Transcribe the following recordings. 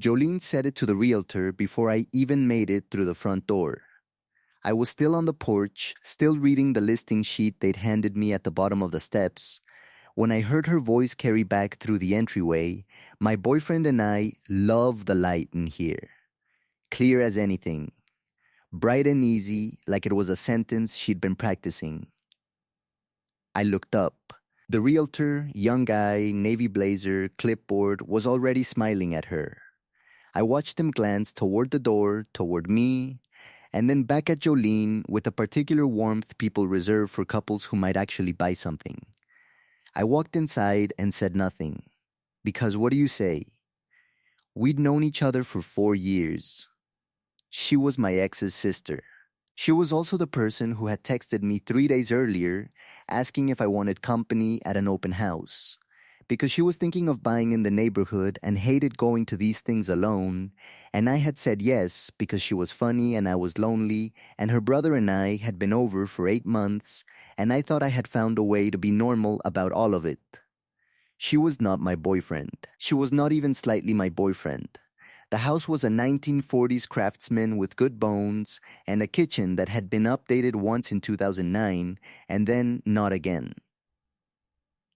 Jolene said it to the realtor before I even made it through the front door. I was still on the porch, still reading the listing sheet they'd handed me at the bottom of the steps, when I heard her voice carry back through the entryway. My boyfriend and I love the light in here. Clear as anything. Bright and easy, like it was a sentence she'd been practicing. I looked up. The realtor, young guy, navy blazer, clipboard, was already smiling at her. I watched him glance toward the door, toward me, and then back at Jolene with a particular warmth people reserve for couples who might actually buy something. I walked inside and said nothing. Because what do you say? We'd known each other for 4 years. She was my ex's sister. She was also the person who had texted me 3 days earlier asking if I wanted company at an open house. Because she was thinking of buying in the neighborhood and hated going to these things alone, and I had said yes because she was funny and I was lonely, and her brother and I had been over for 8 months, and I thought I had found a way to be normal about all of it. She was not my boyfriend. She was not even slightly my boyfriend. The house was a 1940s craftsman with good bones and a kitchen that had been updated once in 2009 and then not again.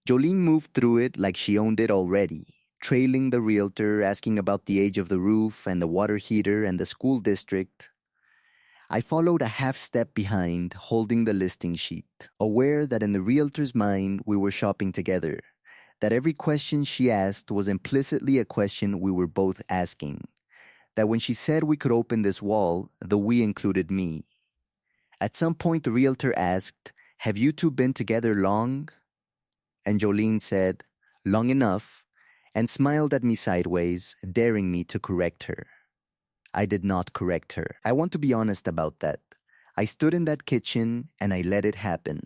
Jolene moved through it like she owned it already, trailing the realtor, asking about the age of the roof and the water heater and the school district. I followed a half step behind, holding the listing sheet, aware that in the realtor's mind we were shopping together, that every question she asked was implicitly a question we were both asking, that when she said we could open this wall, the we included me. At some point the realtor asked, "Have you two been together long?" And Jolene said, "Long enough," and smiled at me sideways, daring me to correct her. I did not correct her. I want to be honest about that. I stood in that kitchen and I let it happen.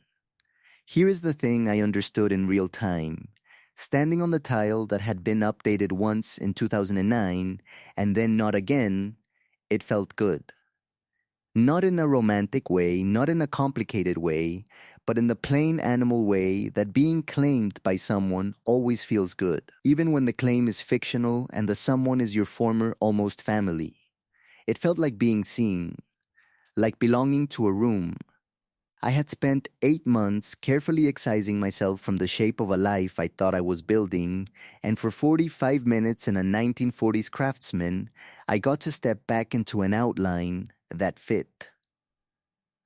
Here is the thing I understood in real time. Standing on the tile that had been updated once in 2009 and then not again, it felt good. Not in a romantic way, not in a complicated way, but in the plain animal way that being claimed by someone always feels good, even when the claim is fictional and the someone is your former almost family. It felt like being seen, like belonging to a room. I had spent 8 months carefully excising myself from the shape of a life I thought I was building, and for 45 minutes in a 1940s craftsman, I got to step back into an outline that fit.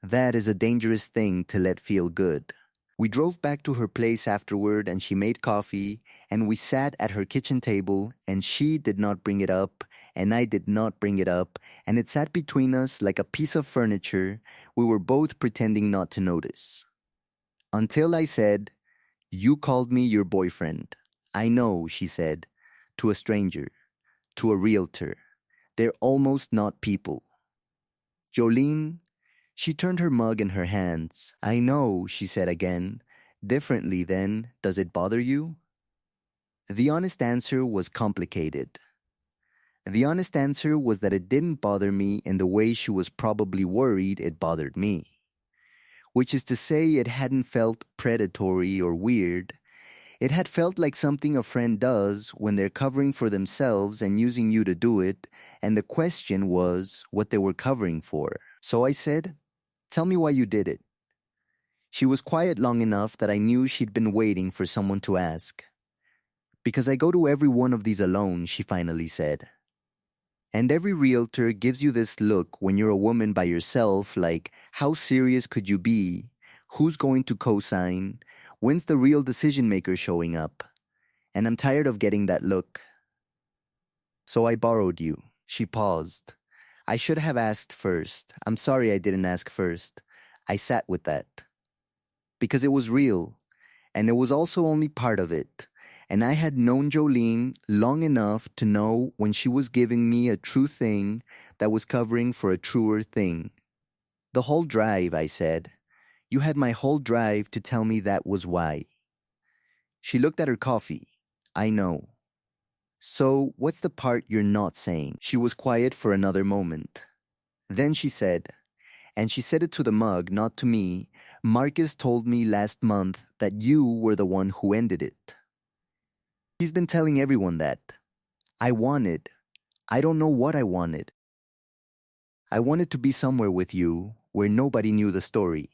That is a dangerous thing to let feel good. We drove back to her place afterward and she made coffee and we sat at her kitchen table and she did not bring it up and I did not bring it up and it sat between us like a piece of furniture we were both pretending not to notice. Until I said, "You called me your boyfriend." "I know," she said, to a stranger, to a realtor. They're almost not people. Jolene, she turned her mug in her hands. "I know," she said again. "Differently then, does it bother you?" The honest answer was complicated. The honest answer was that it didn't bother me in the way she was probably worried it bothered me. Which is to say, it hadn't felt predatory or weird. It had felt like something a friend does when they're covering for themselves and using you to do it, and the question was what they were covering for. So I said, "Tell me why you did it." She was quiet long enough that I knew she'd been waiting for someone to ask. "Because I go to every one of these alone," she finally said. And every realtor gives you this look when you're a woman by yourself, like, how serious could you be? Who's going to co-sign? When's the real decision maker showing up? And I'm tired of getting that look. "So I borrowed you." She paused. "I should have asked first. I'm sorry I didn't ask first." I sat with that. Because it was real, and it was also only part of it. And I had known Jolene long enough to know when she was giving me a true thing that was covering for a truer thing. "The whole drive," I said. "You had my whole drive to tell me that was why." She looked at her coffee. "I know." "So, what's the part you're not saying?" She was quiet for another moment. Then she said, and she said it to the mug, not to me, "Marcus told me last month that you were the one who ended it." He's been telling everyone that. I wanted I don't know what I wanted. I wanted to be somewhere with you where nobody knew the story,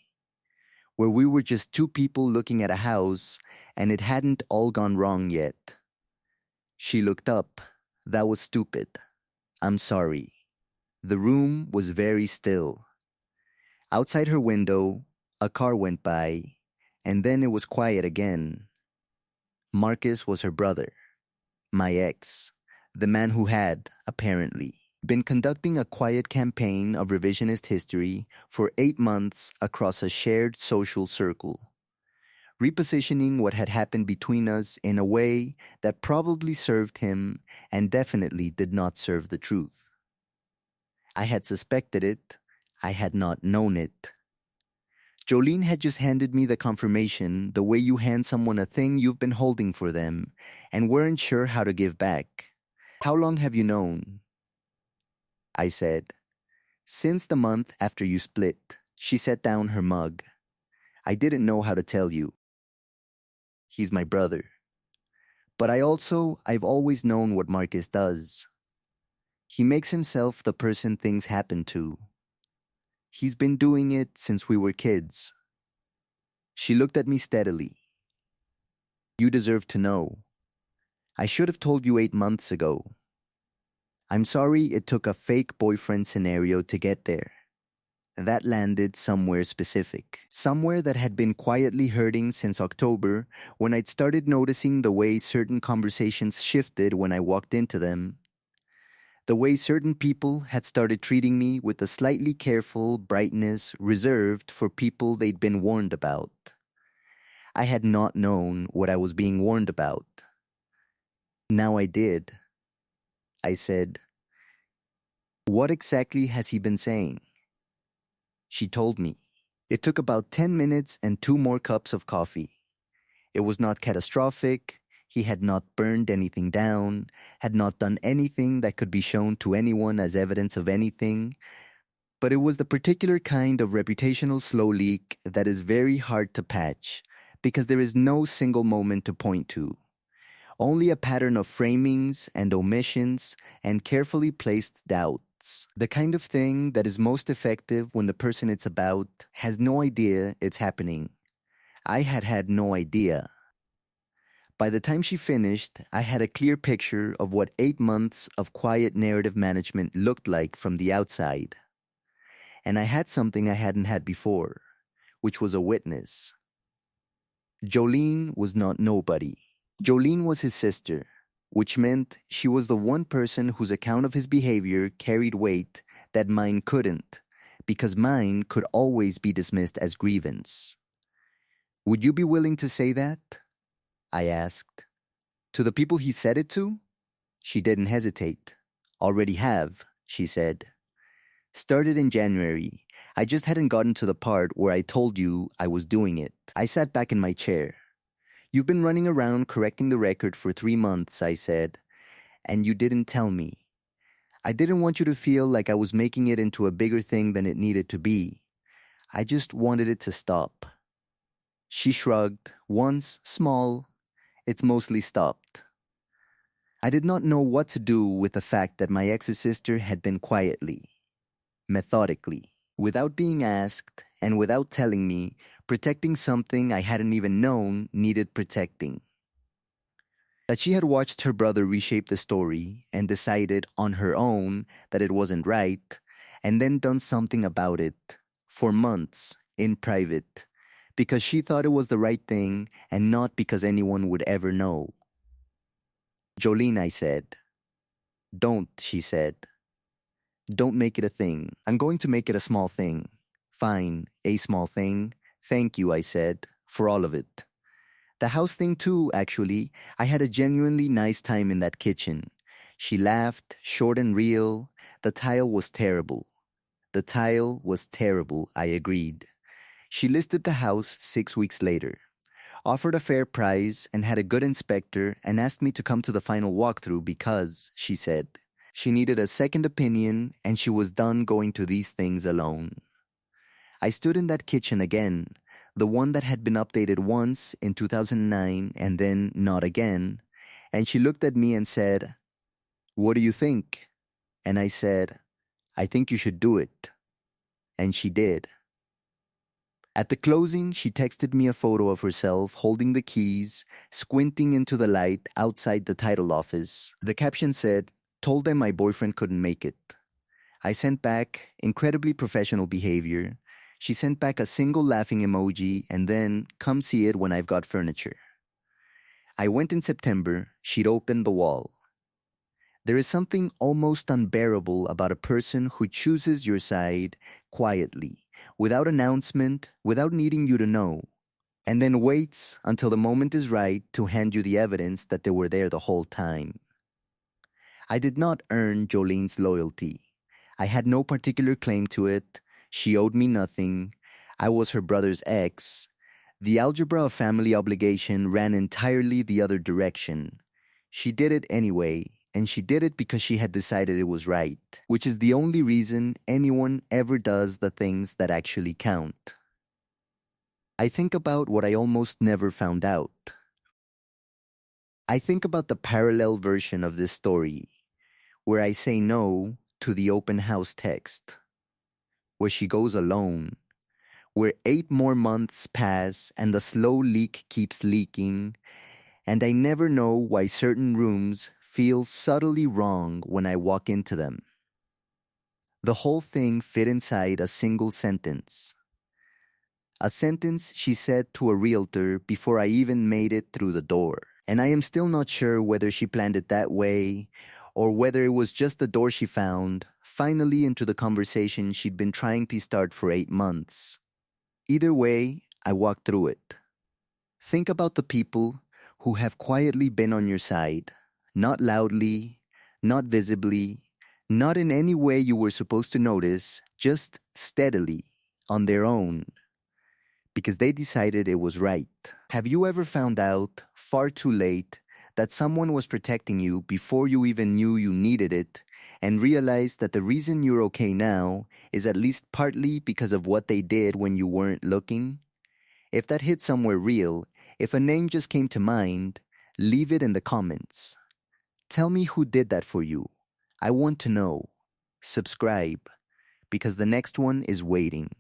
where we were just two people looking at a house and it hadn't all gone wrong yet. She looked up. That was stupid. I'm sorry. The room was very still. Outside her window, a car went by, and then it was quiet again. Marcus was her brother, my ex, the man who had, apparently, been conducting a quiet campaign of revisionist history for 8 months across a shared social circle, repositioning what had happened between us in a way that probably served him and definitely did not serve the truth. I had suspected it, I had not known it. Jolene had just handed me the confirmation the way you hand someone a thing you've been holding for them and weren't sure how to give back. How long have you known? I said. Since the month after you split. She set down her mug. I didn't know how to tell you. He's my brother. But I've always known what Marcus does. He makes himself the person things happen to. He's been doing it since we were kids. She looked at me steadily. You deserve to know. I should have told you 8 months ago. I'm sorry it took a fake boyfriend scenario to get there. That landed somewhere specific. Somewhere that had been quietly hurting since October when I'd started noticing the way certain conversations shifted when I walked into them. The way certain people had started treating me with a slightly careful brightness reserved for people they'd been warned about. I had not known what I was being warned about. Now I did. I said, what exactly has he been saying? She told me. It took about 10 minutes and 2 more cups of coffee. It was not catastrophic. He had not burned anything down, had not done anything that could be shown to anyone as evidence of anything, but it was the particular kind of reputational slow leak that is very hard to patch because there is no single moment to point to. Only a pattern of framings and omissions and carefully placed doubts. The kind of thing that is most effective when the person it's about has no idea it's happening. I had had no idea. By the time she finished, I had a clear picture of what 8 months of quiet narrative management looked like from the outside. And I had something I hadn't had before, which was a witness. Jolene was not nobody. Jolene was his sister, which meant she was the one person whose account of his behavior carried weight that mine couldn't, because mine could always be dismissed as grievance. Would you be willing to say that? I asked. To the people he said it to? She didn't hesitate. Already have, she said. Started in January. I just hadn't gotten to the part where I told you I was doing it. I sat back in my chair. You've been running around correcting the record for 3 months, I said, and you didn't tell me. I didn't want you to feel like I was making it into a bigger thing than it needed to be. I just wanted it to stop. She shrugged, once small. It's mostly stopped. I did not know what to do with the fact that my ex's sister had been quietly, methodically, without being asked and without telling me, protecting something I hadn't even known needed protecting. That she had watched her brother reshape the story and decided on her own that it wasn't right, and then done something about it, for months, in private, because she thought it was the right thing and not because anyone would ever know. Jolene, I said. Don't, she said. Don't make it a thing. I'm going to make it a small thing. Fine, a small thing. Thank you, I said, for all of it. The house thing too, actually. I had a genuinely nice time in that kitchen. She laughed, short and real. The tile was terrible. The tile was terrible, I agreed. She listed the house 6 weeks later, offered a fair price and had a good inspector and asked me to come to the final walkthrough because, she said, she needed a second opinion and she was done going to these things alone. I stood in that kitchen again, the one that had been updated once in 2009 and then not again, and she looked at me and said, "What do you think?" And I said, I think you should do it. And she did. At the closing, she texted me a photo of herself holding the keys, squinting into the light outside the title office. The caption said, "Told them my boyfriend couldn't make it." I sent back, "Incredibly professional behavior." She sent back a single laughing emoji and then, "Come see it when I've got furniture." I went in September. She'd opened the wall. There is something almost unbearable about a person who chooses your side quietly, without announcement, without needing you to know, and then waits until the moment is right to hand you the evidence that they were there the whole time. I did not earn Jolene's loyalty. I had no particular claim to it. She owed me nothing. I was her brother's ex. The algebra of family obligation ran entirely the other direction. She did it anyway, and she did it because she had decided it was right, which is the only reason anyone ever does the things that actually count. I think about what I almost never found out. I think about the parallel version of this story, where I say no to the open house text, where she goes alone, where 8 more months pass and the slow leak keeps leaking, and I never know why certain rooms feel subtly wrong when I walk into them. The whole thing fit inside a single sentence. A sentence she said to a realtor before I even made it through the door. And I am still not sure whether she planned it that way or whether it was just the door she found, finally into the conversation she'd been trying to start for 8 months. Either way, I walked through it. Think about the people who have quietly been on your side, not loudly, not visibly, not in any way you were supposed to notice, just steadily, on their own, because they decided it was right. Have you ever found out, far too late, that someone was protecting you before you even knew you needed it, and realized that the reason you're okay now is at least partly because of what they did when you weren't looking? If that hit somewhere real, if a name just came to mind, leave it in the comments. Tell me who did that for you. I want to know. Subscribe, because the next one is waiting.